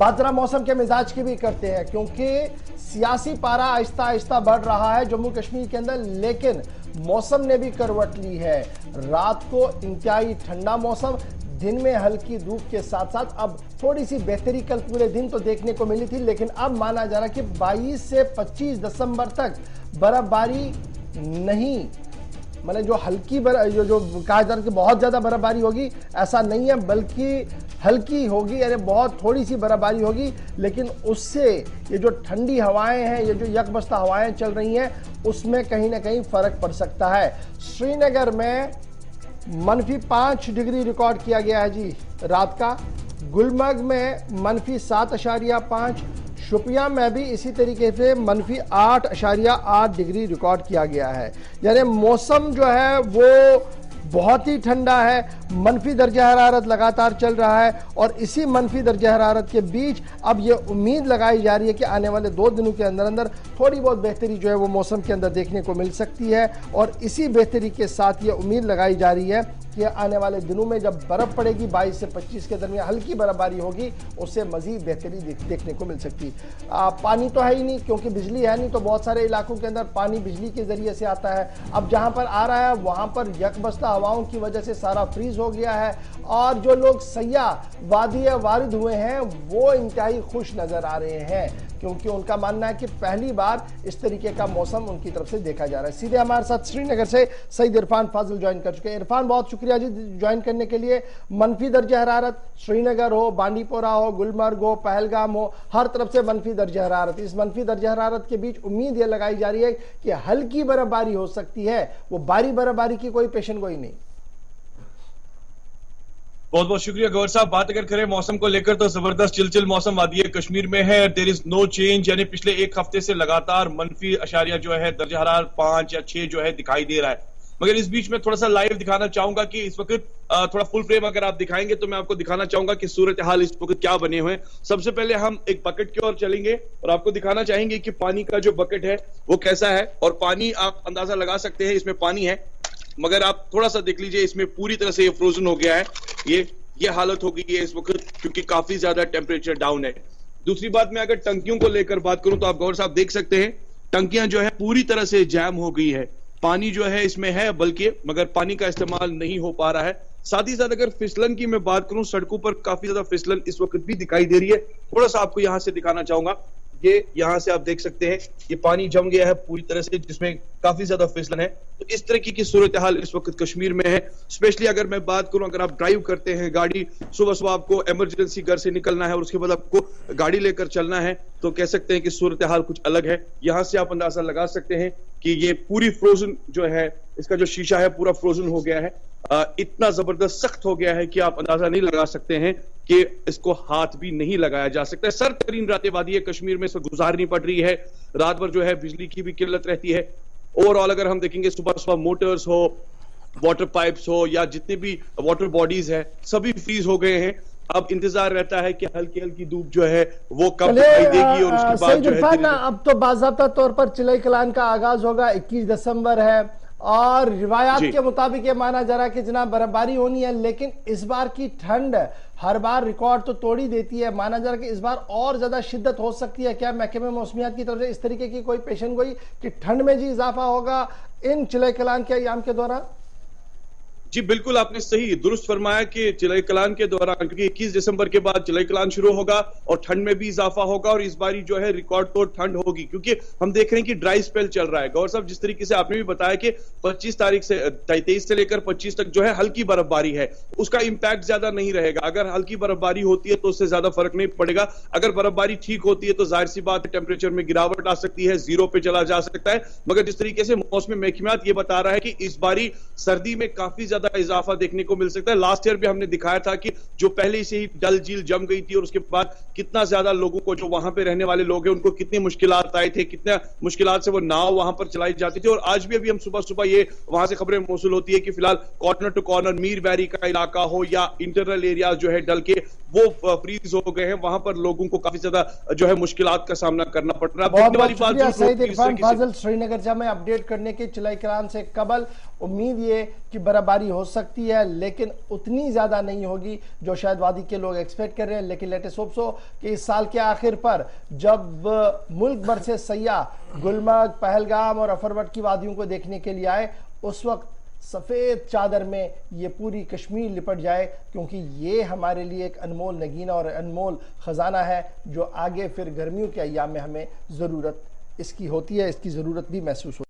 बात जरा मौसम के मिजाज की भी करते हैं, क्योंकि सियासी पारा आहिस्ता आहिस्ता बढ़ रहा है जम्मू कश्मीर के अंदर, लेकिन मौसम ने भी करवट ली है। रात को इंतहाई ठंडा मौसम, दिन में हल्की धूप के साथ साथ अब थोड़ी सी बेहतरी कल पूरे दिन तो देखने को मिली थी, लेकिन अब माना जा रहा है कि 22 से 25 दिसंबर तक बर्फबारी नहीं, मतलब जो हल्की जो कहा जा रहा है कि बहुत ज्यादा बर्फबारी होगी, ऐसा नहीं है, बल्कि हल्की होगी, यानी बहुत थोड़ी सी बर्फबारी होगी, लेकिन उससे ये जो ठंडी हवाएं हैं, ये जो यकबस्ता हवाएं चल रही हैं, उसमें कहीं ना कहीं फर्क पड़ सकता है। श्रीनगर में -5 डिग्री रिकॉर्ड किया गया है जी रात का, गुलमर्ग में -7.5, शोपियां में भी इसी तरीके से -8.8 डिग्री रिकॉर्ड किया गया है। यानी मौसम जो है वो बहुत ही ठंडा है, मनफी दर्जा हरारत लगातार चल रहा है, और इसी मनफी दर्जा हरारत के बीच अब ये उम्मीद लगाई जा रही है कि आने वाले 2 दिनों के अंदर अंदर थोड़ी बहुत बेहतरी जो है वो मौसम के अंदर देखने को मिल सकती है। और इसी बेहतरी के साथ ये उम्मीद लगाई जा रही है कि आने वाले दिनों में जब बर्फ पड़ेगी 22 से 25 के दरमियान हल्की बर्फबारी होगी, उससे मजीद बेहतरी देखने को मिल सकती है। पानी तो है ही नहीं, क्योंकि बिजली है नहीं, तो बहुत सारे इलाकों के अंदर पानी बिजली के जरिए से आता है। अब जहां पर आ रहा है वहां पर यकबस्ता हवाओं की वजह से सारा फ्रीज हो गया है, और जो लोग सयाह वादी वारिद हुए हैं वो इंतहाई खुश नजर आ रहे हैं, क्योंकि उनका मानना है कि पहली बार इस तरीके का मौसम उनकी तरफ से देखा जा रहा है। सीधे हमारे साथ श्रीनगर से सईद इरफान फाजिल ज्वाइन कर चुके हैं। इरफान, बहुत शुक्रिया जी ज्वाइन करने के लिए। मनफी दर्जा हरारत श्रीनगर हो, बांडीपोरा हो, गुलमर्ग हो, पहलगाम हो, हर तरफ से मनफी दर्जा हरारत। इस मनफी दर्जा हरारत के बीच उम्मीद यह लगाई जा रही है कि हल्की बर्फबारी हो सकती है, वो भारी बर्फबारी की कोई पेशन गोई नहीं। बहुत बहुत शुक्रिया गौर साहब। बात अगर करें मौसम को लेकर तो जबरदस्त चिलचिल मौसम वादी कश्मीर में है। देयर इज नो चेंज, यानी पिछले एक हफ्ते से लगातार मनफी अशारिया जो है दर्जा हरारत 5 या 6 जो है दिखाई दे रहा है। मगर इस बीच में थोड़ा सा लाइव दिखाना चाहूंगा कि इस वक्त थोड़ा फुल फ्रेम अगर आप दिखाएंगे तो मैं आपको दिखाना चाहूंगा कि सूरत हाल इस वक्त क्या बने हुए हैं। सबसे पहले हम एक बकेट की ओर चलेंगे और आपको दिखाना चाहेंगे कि पानी का जो बकेट है वो कैसा है, और पानी आप अंदाजा लगा सकते हैं इसमें पानी है, मगर आप थोड़ा सा देख लीजिए इसमें पूरी तरह से ये फ्रोजन हो गया है। ये हालत हो गई है इस वक्त, क्योंकि काफी ज्यादा टेम्परेचर डाउन है। दूसरी बात, मैं अगर टंकियों को लेकर बात करूं तो आप गौर साहब देख सकते हैं टंकियां जो है पूरी तरह से जैम हो गई है। पानी जो है इसमें है बल्कि, मगर पानी का इस्तेमाल नहीं हो पा रहा है। साथ ही साथ अगर फिसलन की मैं बात करूं, सड़कों पर काफी ज्यादा फिसलन इस वक्त भी दिखाई दे रही है। थोड़ा सा आपको यहां से दिखाना चाहूंगा, ये यहां से आप देख सकते हैं ये पानी जम गया है पूरी तरह से, जिसमें काफी ज्यादा फिसलन है। तो इस तरीके की सूरत हाल इस वक्त कश्मीर में है। स्पेशली अगर मैं बात करूं, अगर आप ड्राइव करते हैं गाड़ी, सुबह सुबह आपको इमरजेंसी घर से निकलना है और उसके बाद आपको गाड़ी लेकर चलना है, तो कह सकते हैं कि सूरत हाल कुछ अलग है। यहां से आप अंदाजा लगा सकते हैं कि ये पूरी फ्रोजन जो है, इसका जो शीशा है पूरा फ्रोजन हो गया है। इतना जबरदस्त सख्त हो गया है कि आप अंदाजा नहीं लगा सकते हैं कि इसको हाथ भी नहीं लगाया जा सकता। सर तरीन रातें वादी कश्मीर में गुजारनी पड़ रही है। रात भर जो है बिजली की भी किल्लत रहती है। ओवरऑल अगर हम देखेंगे, सुबह सुबह मोटर्स हो, वाटर पाइप्स हो, या जितने भी वाटर बॉडीज है सभी फ्रीज हो गए हैं। अब इंतजार रहता है कि हल्की हल्की धूप जो है वो कब दिखाई देगी, और उसके बाद जो है अब तो बाज़ाब्ता तौर पर चिलई कलान का आगाज होगा। 21 दिसंबर है और रिवायात के मुताबिक ये माना जा रहा है कि जनाब बर्फबारी होनी है, लेकिन इस बार की ठंड हर बार रिकॉर्ड तो तोड़ ही देती है। माना जा रहा है कि इस बार और ज्यादा शिद्दत हो सकती है। क्या महकमे मौसमियात की तरफ से इस तरीके की कोई पेशन गोई कि ठंड में जी इजाफा होगा इन चिलई कलान के अयाम के दौरान? जी बिल्कुल, आपने सही दुरुस्त फरमाया कि चिलई कलान के दौरान, क्योंकि 21 दिसंबर के बाद चिलई कलान शुरू होगा और ठंड में भी इजाफा होगा, और इस बारी जो है रिकॉर्ड तोड़ ठंड होगी, क्योंकि हम देख रहे हैं कि ड्राई स्पेल चल रहा है। गौर साहब, जिस तरीके से आपने भी बताया कि 25 तारीख से 23 से लेकर 25 तक जो है हल्की बर्फबारी है, उसका इंपैक्ट ज्यादा नहीं रहेगा। अगर हल्की बर्फबारी होती है तो उससे ज्यादा फर्क नहीं पड़ेगा। अगर बर्फबारी ठीक होती है तो जाहिर सी बात है टेम्परेचर में गिरावट आ सकती है, 0 पे चला जा सकता है। मगर जिस तरीके से मौसमी महकमात ये बता रहा है कि इस बारी सर्दी में काफी ज्यादा इजाफा देखने को मिल सकता है। लास्ट ईयर भी हमने दिखाया था कि जो पहले से ही डल झील जम गई थी और उसके बाद कितना ज्यादा लोगों को, जो वहां पे रहने वाले लोग हैं, उनको कितनी मुश्किलात आए थे, कितना मुश्किलात से वो नाव वहां पर चलाई जाती थी। और आज भी अभी हम सुबह सुबह ये वहां से खबरें मौसूल होती है कि फिलहाल कॉर्नर टू कॉर्नर मीर बैरी का इलाका हो या इंटरनल एरिया जो है डल के, वो फ्रीज हो गए हैं। वहां पर लोगों को काफी ज्यादा जो है मुश्किलात का सामना करना पड़ रहा है। सईद इरफान फाजिल श्रीनगर से हमें अपडेट करने के चिलई कलान से कबल। उम्मीद ये कि बर्फबारी हो सकती है, लेकिन उतनी ज्यादा नहीं होगी जो शायद वादी के लोग एक्सपेक्ट कर रहे हैं। लेकिन लेटेस्ट होप सो कि इस साल के आखिर पर जब मुल्क भर से सयाह गुलमर्ग, पहलगाम और अफरवट की वादियों को देखने के लिए आए, उस वक्त सफेद चादर में ये पूरी कश्मीर लिपट जाए, क्योंकि ये हमारे लिए एक अनमोल नगीना और अनमोल खजाना है जो आगे फिर गर्मियों के अय्याम में हमें जरूरत इसकी होती है, इसकी जरूरत भी महसूस होती है।